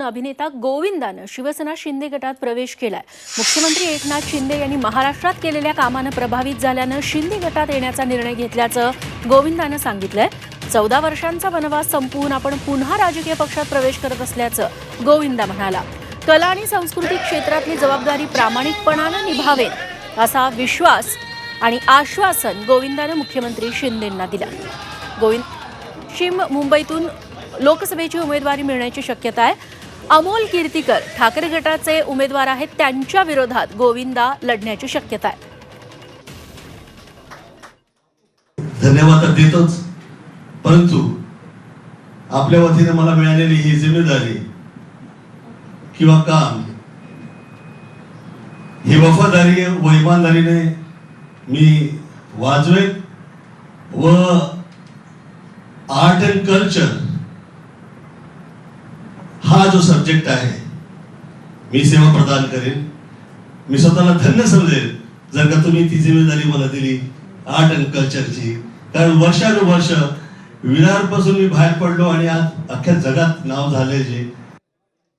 अभिनेता गोविंदानं शिवसेना शिंदे गटात प्रवेश केलाय। मुख्यमंत्री एकनाथ शिंदे यांनी महाराष्ट्रात केलेल्या कामानं प्रभावित झाल्यानं शिंदे गटात येण्याचा निर्णय घेतल्याचं गोविंदानं सांगितलंय। 14 वर्षांचा वनवास संपवून आपण पुन्हा राजकीय पक्षात प्रवेश करत असल्याचं गोविंदा म्हणाला। कला आणि सांस्कृतिक क्षेत्रातली जबाबदारी प्रामाणिकपणानं निभावेल असा विश्वास आणि आश्वासन गोविंदानं मुख्यमंत्री शिंदेंना दिलं। शिम मुंबईतून लोकसभेची उमेदवारी मिळण्याची शक्यता आहे। अमोल कीर्तीकर ठाकरे गटाचे उमेदवार आहेत, त्यांच्या विरोधात गोविंदा लढण्याची शक्यता आहे। धन्यवाद देतोच, परंतु आपल्या वतीने मला मिळालेली ही जिम्मेदारी किंवा काम ही वफादारी व इमानदारीने मी वाजवेन व आर्ट अँड कल्चर हा जो सब्जेक्ट आहे मी सेवा प्रदान करेन। मी स्वतःला धन्य समजेल जर का तुम्ही ती जिम्मेदारी मला दिली आर्ट अँड कल्चरची, कारण वर्षानुवर्ष विरारपासून मी बाहेर पडलो आणि आज अख्ख्या जगात नाव झाले जे